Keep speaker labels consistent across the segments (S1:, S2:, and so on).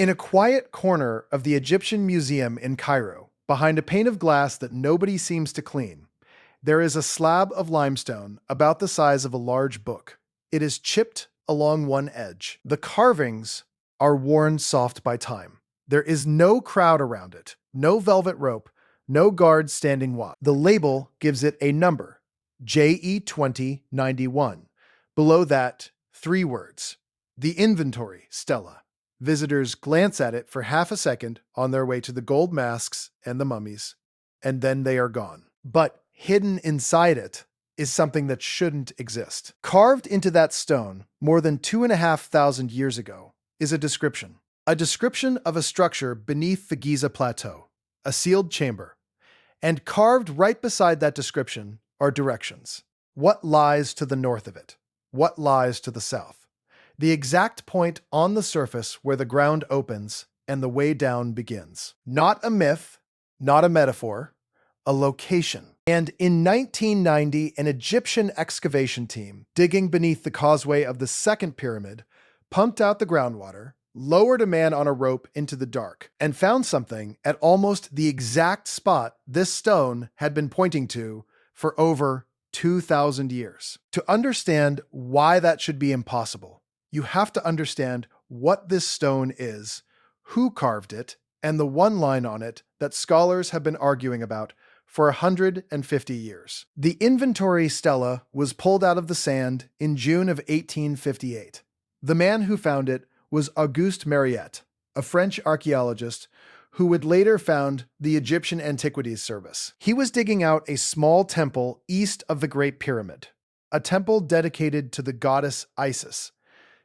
S1: In a quiet corner of the Egyptian Museum in Cairo, behind a pane of glass that nobody seems to clean, there is a slab of limestone about the size of a large book. It is chipped along one edge. The carvings are worn soft by time. There is no crowd around it, no velvet rope, no guards standing watch. The label gives it a number, JE2091. Below that, 3 words, the Inventory Stela. Visitors glance at it for half a second on their way to the gold masks and the mummies, and then they are gone. But hidden inside it is something that shouldn't exist. Carved into that stone more than 2,500 years ago is a description of a structure beneath the Giza Plateau, a sealed chamber. And carved right beside that description are directions. What lies to the north of it? What lies to the south? The exact point on the surface where the ground opens and the way down begins. Not a myth, not a metaphor, a location. And in 1990, an Egyptian excavation team digging beneath the causeway of the second pyramid pumped out the groundwater, lowered a man on a rope into the dark, and found something at almost the exact spot this stone had been pointing to for over 2,000 years. To understand why that should be impossible, you have to understand what this stone is, who carved it, and the one line on it that scholars have been arguing about for 150 years. The Inventory Stela was pulled out of the sand in June of 1858. The man who found it was Auguste Mariette, a French archaeologist who would later found the Egyptian Antiquities Service. He was digging out a small temple east of the Great Pyramid, a temple dedicated to the goddess Isis,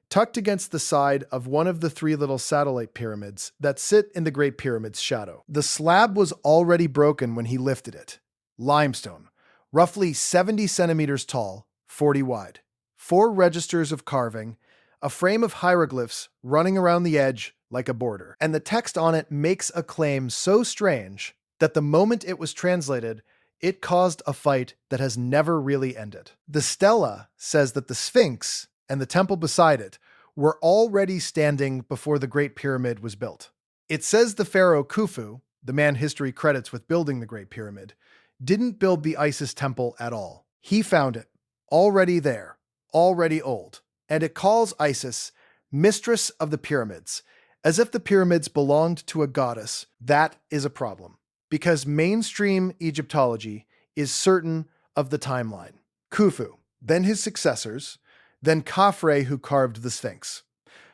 S1: tucked against the side of one of the 3 little satellite pyramids that sit in the Great Pyramid's shadow. The slab was already broken when he lifted it. Limestone, roughly 70 centimeters tall, 40 wide. 4 registers of carving, a frame of hieroglyphs running around the edge like a border. And the text on it makes a claim so strange that the moment it was translated, it caused a fight that has never really ended. The stela says that the Sphinx and the temple beside it were already standing before the Great Pyramid was built. It says the pharaoh Khufu, the man history credits with building the Great Pyramid, didn't build the Isis temple at all. He found it, already there, already old, and it calls Isis mistress of the pyramids, as if the pyramids belonged to a goddess. That is a problem, because mainstream Egyptology is certain of the timeline. Khufu, then his successors, then Khafre, who carved the Sphinx.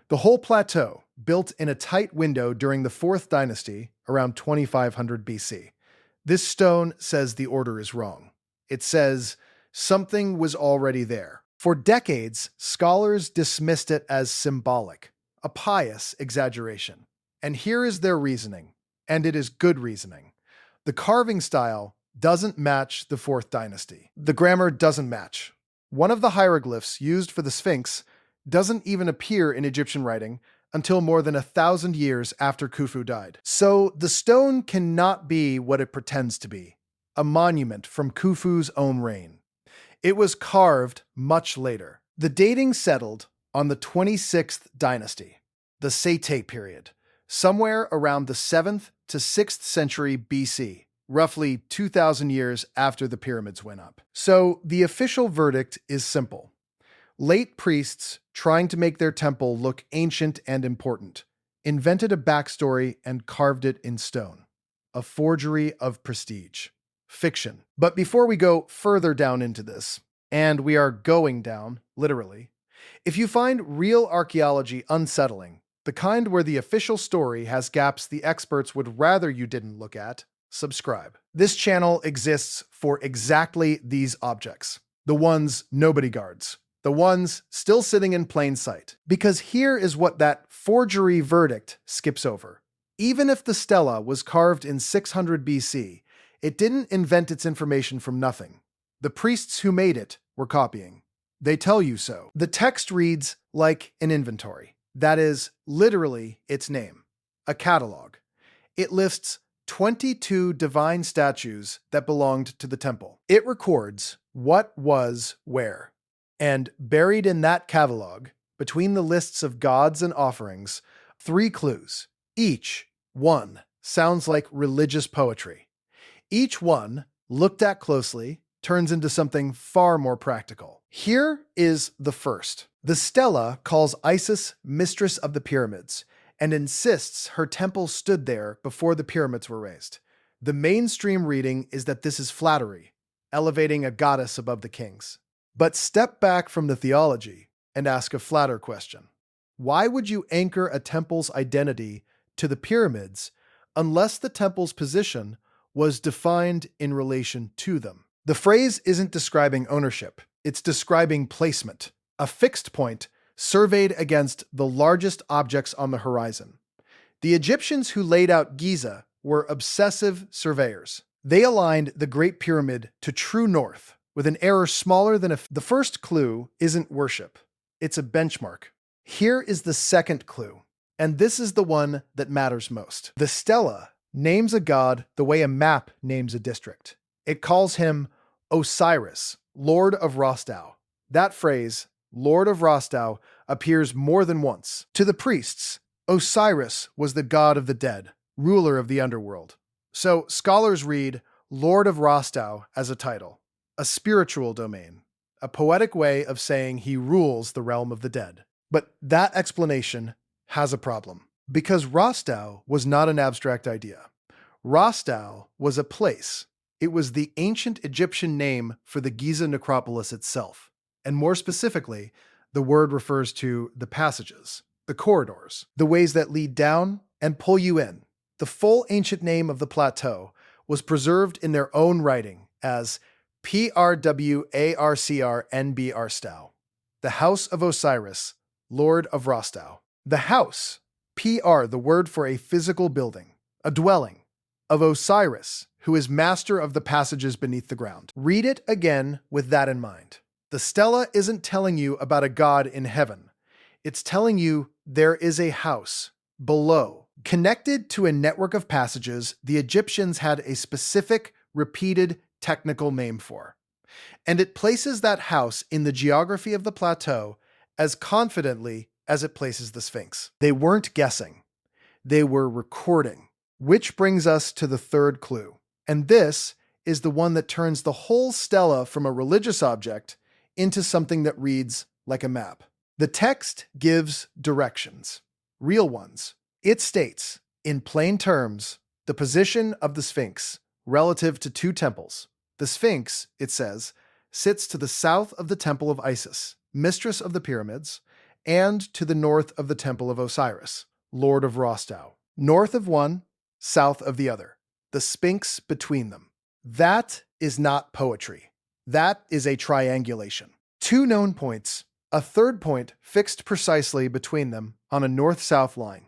S1: The whole plateau built in a tight window during the 4th dynasty, around 2500 BC. This stone says the order is wrong. It says something was already there. For decades, scholars dismissed it as symbolic, a pious exaggeration. And here is their reasoning, and it is good reasoning. The carving style doesn't match the 4th dynasty. The grammar doesn't match. One of the hieroglyphs used for the Sphinx doesn't even appear in Egyptian writing until more than 1,000 years after Khufu died. So the stone cannot be what it pretends to be, a monument from Khufu's own reign. It was carved much later. The dating settled on the 26th dynasty, the Sete period, somewhere around the 7th to 6th century BC, roughly 2,000 years after the pyramids went up. So the official verdict is simple. Late priests, trying to make their temple look ancient and important, invented a backstory and carved it in stone. A forgery of prestige. Fiction. But before we go further down into this, and we are going down, literally, if you find real archaeology unsettling, the kind where the official story has gaps the experts would rather you didn't look at, subscribe. This channel exists for exactly these objects. The ones nobody guards. The ones still sitting in plain sight. Because here is what that forgery verdict skips over. Even if the stela was carved in 600 BC, it didn't invent its information from nothing. The priests who made it were copying. They tell you so. The text reads like an inventory. That is literally its name. A catalog. It lists 22 divine statues that belonged to the temple. It records what was where. And buried in that catalog, between the lists of gods and offerings, 3 clues. Each one sounds like religious poetry. Each one, looked at closely, turns into something far more practical. Here is the first. The stela calls Isis mistress of the pyramids and insists her temple stood there before the pyramids were raised. The mainstream reading is that this is flattery, elevating a goddess above the kings. But step back from the theology and ask a flatter question. Why would you anchor a temple's identity to the pyramids unless the temple's position was defined in relation to them? The phrase isn't describing ownership, it's describing placement, a fixed point surveyed against the largest objects on the horizon. The Egyptians who laid out Giza were obsessive surveyors. They aligned the Great Pyramid to true north, with an error smaller than the first clue isn't worship. It's a benchmark. Here is the second clue, and this is the one that matters most. The stela names a god the way a map names a district. It calls him Osiris, Lord of Rostau. That phrase, Lord of Rostau, appears more than once. To the priests, Osiris was the god of the dead, ruler of the underworld. So scholars read Lord of Rostau as a title, a spiritual domain, a poetic way of saying he rules the realm of the dead. But that explanation has a problem, because Rostau was not an abstract idea. Rostau was a place. It was the ancient Egyptian name for the Giza necropolis itself. And more specifically, the word refers to the passages, the corridors, the ways that lead down and pull you in. The full ancient name of the plateau was preserved in their own writing as Prwarcrnb the House of Osiris, Lord of Rostau. The house, PR, the word for a physical building, a dwelling, of Osiris, who is master of the passages beneath the ground. Read it again with that in mind. The stela isn't telling you about a god in heaven. It's telling you there is a house below. Connected to a network of passages the Egyptians had a specific, repeated technical name for. And it places that house in the geography of the plateau as confidently as it places the Sphinx. They weren't guessing. They were recording. Which brings us to the third clue. And this is the one that turns the whole stela from a religious object into something that reads like a map. The text gives directions, real ones. It states, in plain terms, the position of the Sphinx relative to two temples. The Sphinx, it says, sits to the south of the temple of Isis, mistress of the pyramids, and to the north of the temple of Osiris, Lord of Rostau. North of one, south of the other. The Sphinx between them. That is not poetry. That is a triangulation. Two known points, a third point fixed precisely between them on a north-south line.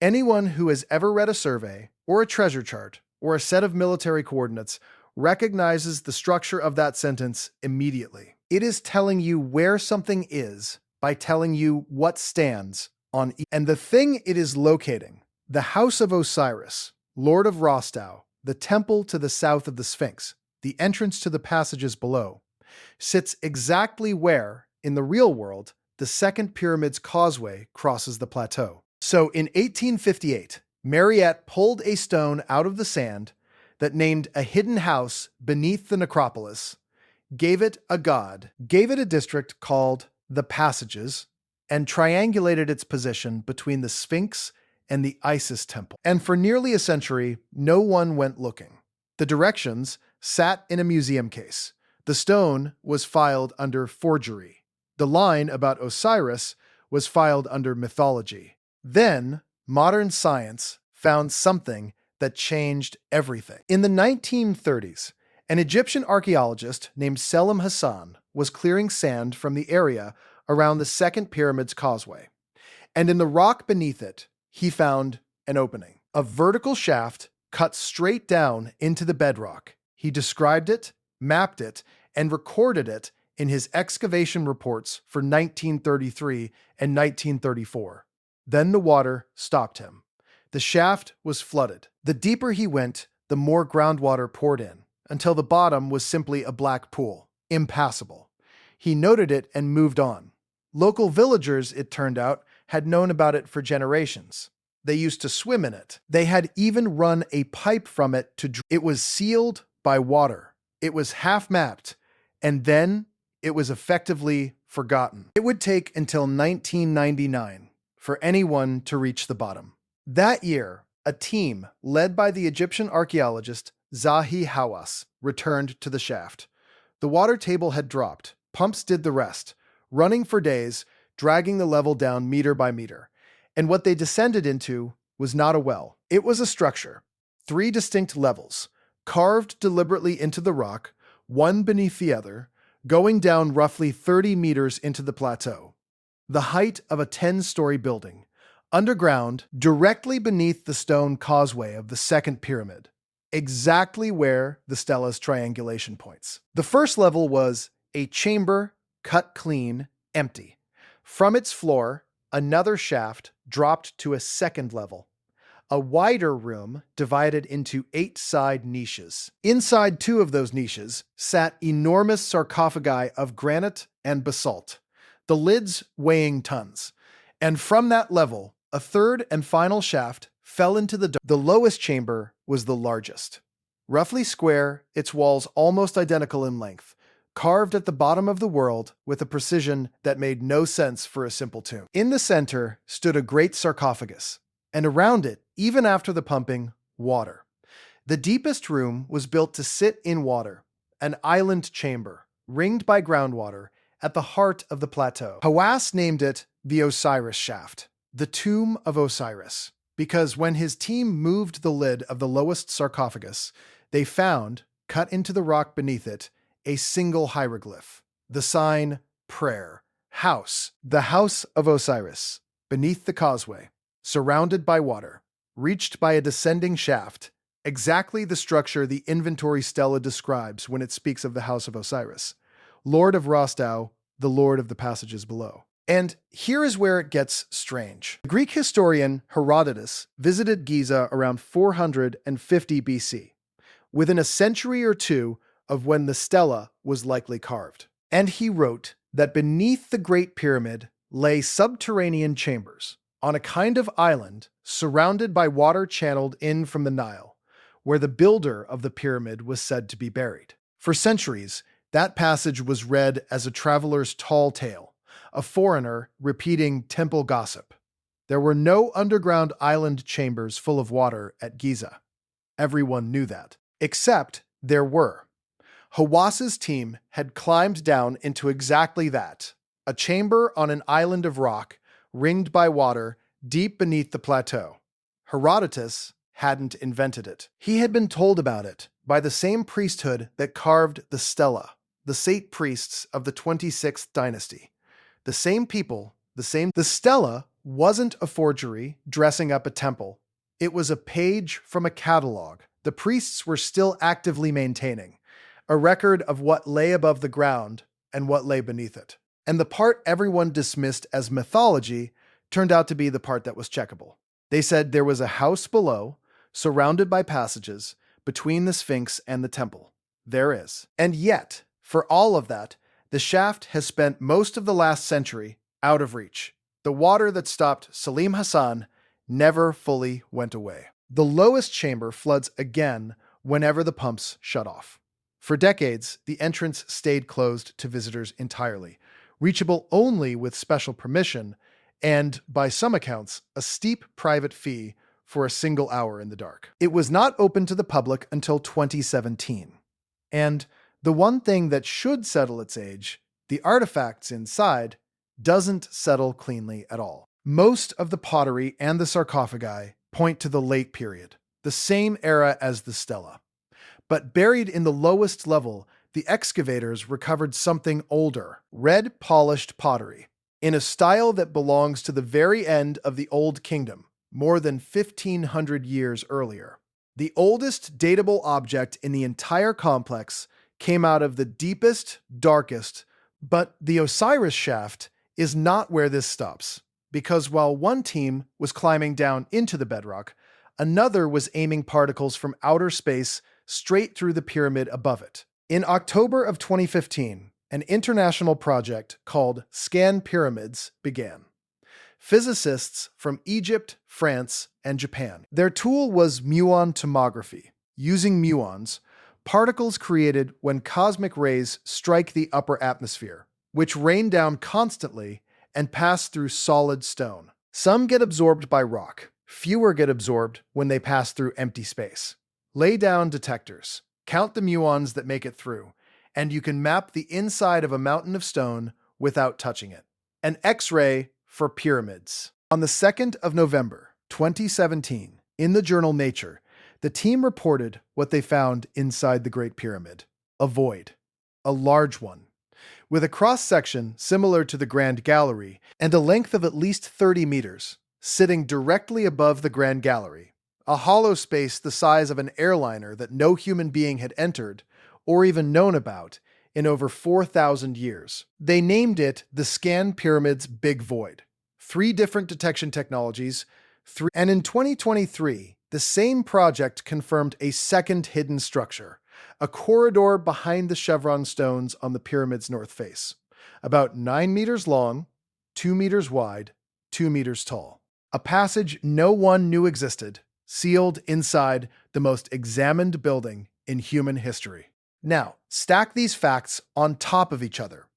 S1: Anyone who has ever read a survey, or a treasure chart, or a set of military coordinates recognizes the structure of that sentence immediately. It is telling you where something is by telling you what stands on each. And the thing it is locating, the House of Osiris, Lord of Rostau, the temple to the south of the Sphinx, the entrance to the passages below, sits exactly where, in the real world, the second pyramid's causeway crosses the plateau. So in 1858, Mariette pulled a stone out of the sand that named a hidden house beneath the necropolis, gave it a god, gave it a district called the Passages, and triangulated its position between the Sphinx and the Isis temple. And for nearly a century, no one went looking. The directions sat in a museum case. The stone was filed under forgery. The line about Osiris was filed under mythology. Then, modern science found something that changed everything. In the 1930s, an Egyptian archaeologist named Selim Hassan was clearing sand from the area around the second pyramid's causeway. And in the rock beneath it, he found an opening, a vertical shaft cut straight down into the bedrock. He described it, mapped it, and recorded it in his excavation reports for 1933 and 1934. Then the water stopped him. The shaft was flooded. The deeper he went, the more groundwater poured in, until the bottom was simply a black pool, impassable. He noted it and moved on. Local villagers, it turned out, had known about it for generations. They used to swim in it. They had even run a pipe from it to it was sealed by water. It was half-mapped, and then it was effectively forgotten. It would take until 1999 for anyone to reach the bottom. That year, a team led by the Egyptian archaeologist Zahi Hawass returned to the shaft. The water table had dropped. Pumps did the rest, running for days, dragging the level down meter by meter. And what they descended into was not a well. It was a structure. 3 distinct levels, carved deliberately into the rock, one beneath the other, going down roughly 30 meters into the plateau. The height of a 10-story building, underground, directly beneath the stone causeway of the second pyramid, exactly where the stela's triangulation points. The first level was a chamber, cut clean, empty. From its floor, another shaft dropped to a second level, a wider room divided into 8 side niches. Inside 2 of those niches sat enormous sarcophagi of granite and basalt, the lids weighing tons. And from that level, a third and final shaft fell into the lowest chamber was the largest. Roughly square, its walls almost identical in length, carved at the bottom of the world with a precision that made no sense for a simple tomb. In the center stood a great sarcophagus, and around it, even after the pumping, water. The deepest room was built to sit in water, an island chamber, ringed by groundwater, at the heart of the plateau. Hawass named it the Osiris Shaft, the Tomb of Osiris, because when his team moved the lid of the lowest sarcophagus, they found, cut into the rock beneath it, a single hieroglyph, the sign prayer, house, the House of Osiris, beneath the causeway, surrounded by water, reached by a descending shaft, exactly the structure the Inventory Stela describes when it speaks of the House of Osiris, Lord of Rostau, the Lord of the passages below. And here is where it gets strange. The Greek historian Herodotus visited Giza around 450 BC, within a century or two of when the stela was likely carved. And he wrote that beneath the Great Pyramid lay subterranean chambers on a kind of island surrounded by water channeled in from the Nile, where the builder of the pyramid was said to be buried. For centuries, that passage was read as a traveler's tall tale, a foreigner repeating temple gossip. There were no underground island chambers full of water at Giza. Everyone knew that. Except there were. Hawass's team had climbed down into exactly that, a chamber on an island of rock, ringed by water, deep beneath the plateau. Herodotus hadn't invented it. He had been told about it by the same priesthood that carved the stela, the Sate priests of the 26th dynasty. The same people, The stela wasn't a forgery dressing up a temple. It was a page from a catalog the priests were still actively maintaining, a record of what lay above the ground and what lay beneath it. And the part everyone dismissed as mythology turned out to be the part that was checkable. They said there was a house below, surrounded by passages, between the Sphinx and the temple. There is. And yet, for all of that, the shaft has spent most of the last century out of reach. The water that stopped Salim Hassan never fully went away. The lowest chamber floods again whenever the pumps shut off. For decades, the entrance stayed closed to visitors entirely, reachable only with special permission and, by some accounts, a steep private fee for a single hour in the dark. It was not open to the public until 2017. And the one thing that should settle its age, the artifacts inside, doesn't settle cleanly at all. Most of the pottery and the sarcophagi point to the late period, the same era as the stela. But buried in the lowest level, the excavators recovered something older, red polished pottery, in a style that belongs to the very end of the Old Kingdom, more than 1,500 years earlier. The oldest datable object in the entire complex came out of the deepest, darkest, but the Osiris shaft is not where this stops, because while one team was climbing down into the bedrock, another was aiming particles from outer space straight through the pyramid above it. In October of 2015, an international project called Scan Pyramids began. physicists from Egypt, France, and Japan. Their tool was muon tomography. Using muons, particles created when cosmic rays strike the upper atmosphere, which rain down constantly and pass through solid stone. Some get absorbed by rock. Fewer get absorbed when they pass through empty space. Lay down detectors. Count the muons that make it through, and you can map the inside of a mountain of stone without touching it. An X-ray for pyramids. On the 2nd of November, 2017, in the journal Nature, the team reported what they found inside the Great Pyramid. A void. A large one. With a cross-section similar to the Grand Gallery and a length of at least 30 meters, sitting directly above the Grand Gallery. A hollow space the size of an airliner that no human being had entered or even known about in over 4,000 years. They named it the Scan Pyramid's Big Void. 3 different detection technologies, and in 2023, the same project confirmed a second hidden structure, a corridor behind the chevron stones on the pyramid's north face, about 9 meters long, 2 meters wide, 2 meters tall. A passage no one knew existed, sealed inside the most examined building in human history. Now, stack these facts on top of each other.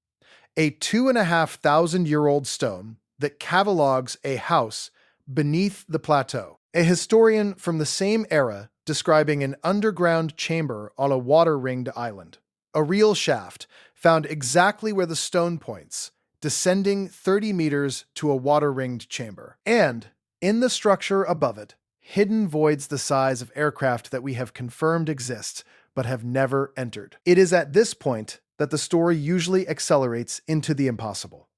S1: A 2,500-year-old stone that catalogs a house beneath the plateau. A historian from the same era describing an underground chamber on a water-ringed island. A real shaft found exactly where the stone points, descending 30 meters to a water-ringed chamber. And, in the structure above it, hidden voids the size of aircraft that we have confirmed exist, but have never entered. It is at this point that the story usually accelerates into the impossible.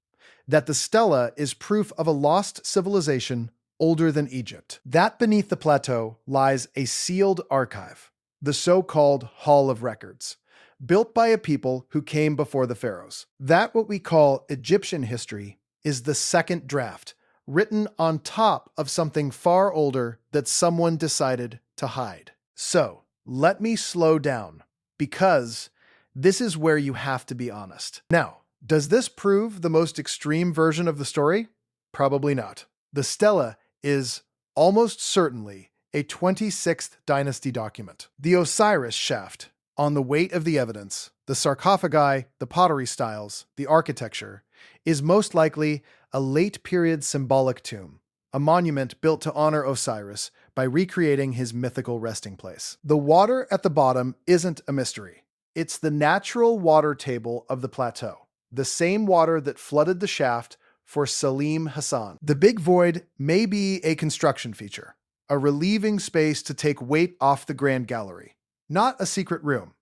S1: That the stela is proof of a lost civilization older than Egypt. That beneath the plateau lies a sealed archive, the so-called Hall of Records, built by a people who came before the pharaohs. That what we call Egyptian history is the second draft, written on top of something far older that someone decided to hide. So, let me slow down, because this is where you have to be honest. Now, does this prove the most extreme version of the story? Probably not. The stela is almost certainly a 26th dynasty document. The Osiris shaft, on the weight of the evidence, the sarcophagi, the pottery styles, the architecture, is most likely a late-period symbolic tomb, a monument built to honor Osiris by recreating his mythical resting place. The water at the bottom isn't a mystery. It's the natural water table of the plateau, the same water that flooded the shaft for Salim Hassan. The big void may be a construction feature, a relieving space to take weight off the Grand Gallery, not a secret room.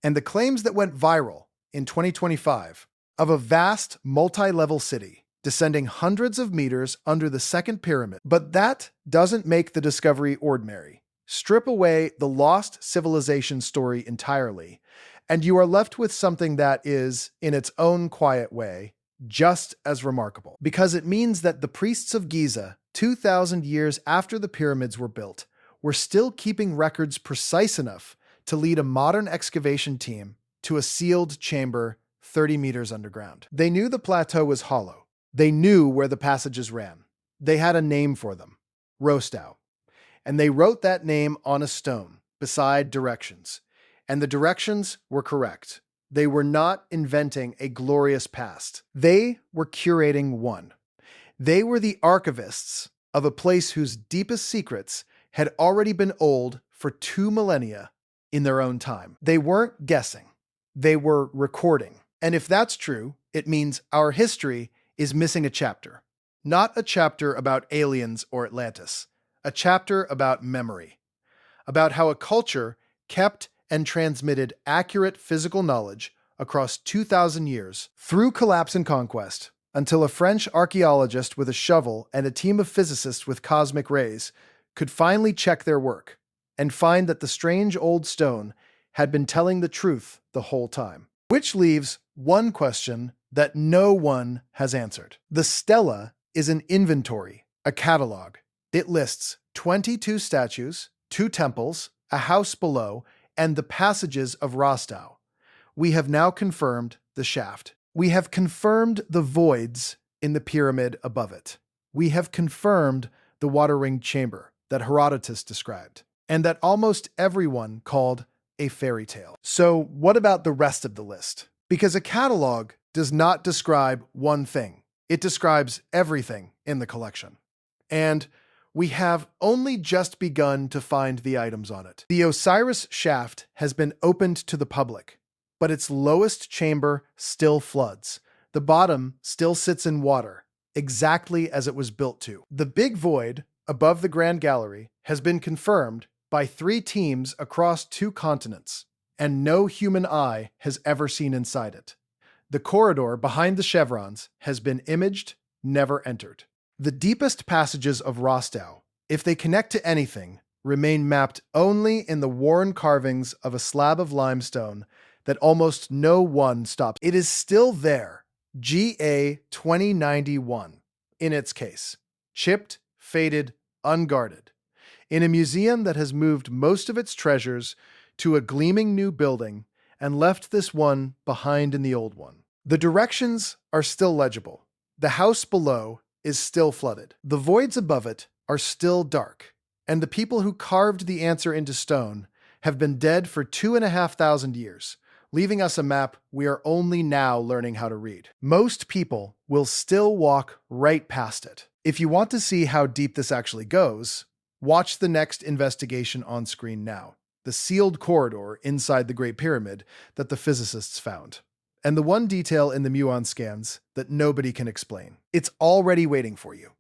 S1: And the claims that went viral in 2025 of a vast multi-level city descending hundreds of meters under the second pyramid. But that doesn't make the discovery ordinary. Strip away the lost civilization story entirely, and you are left with something that is, in its own quiet way, just as remarkable. Because it means that the priests of Giza, 2,000 years after the pyramids were built, were still keeping records precise enough to lead a modern excavation team to a sealed chamber 30 meters underground. They knew the plateau was hollow. They knew where the passages ran. They had a name for them, Rostau. And they wrote that name on a stone beside directions. And the directions were correct. They were not inventing a glorious past. They were curating one. They were the archivists of a place whose deepest secrets had already been old for 2 millennia in their own time. They weren't guessing. They were recording. And if that's true, it means our history is missing a chapter. Not a chapter about aliens or Atlantis. A chapter about memory. About how a culture kept and transmitted accurate physical knowledge across 2,000 years through collapse and conquest until a French archaeologist with a shovel and a team of physicists with cosmic rays could finally check their work and find that the strange old stone had been telling the truth the whole time. Which leaves one question that no one has answered. The stela is an inventory, a catalog. It lists 22 statues, 2 temples, a house below, and the passages of Rostau. We have now confirmed the shaft. We have confirmed the voids in the pyramid above it. we have confirmed the water-ringed chamber that Herodotus described, and that almost everyone called a fairy tale. So what about the rest of the list? Because a catalog does not describe one thing. It describes everything in the collection. And we have only just begun to find the items on it. The Osiris shaft has been opened to the public, but its lowest chamber still floods. The bottom still sits in water, exactly as it was built to. The big void above the Grand Gallery has been confirmed by 3 teams across 2 continents, and no human eye has ever seen inside it. The corridor behind the chevrons has been imaged, never entered. The deepest passages of Rostau, if they connect to anything, remain mapped only in the worn carvings of a slab of limestone that almost no one stops. It is still there, GA 2091, in its case, chipped, faded, unguarded, in a museum that has moved most of its treasures to a gleaming new building and left this one behind in the old one. The directions are still legible. The house below is still flooded. The voids above it are still dark, and the people who carved the answer into stone have been dead for 2,500 years, leaving us a map we are only now learning how to read. Most people will still walk right past it. If you want to see how deep this actually goes, watch the next investigation on screen now, the sealed corridor inside the Great Pyramid that the physicists found, and the one detail in the muon scans that nobody can explain. It's already waiting for you.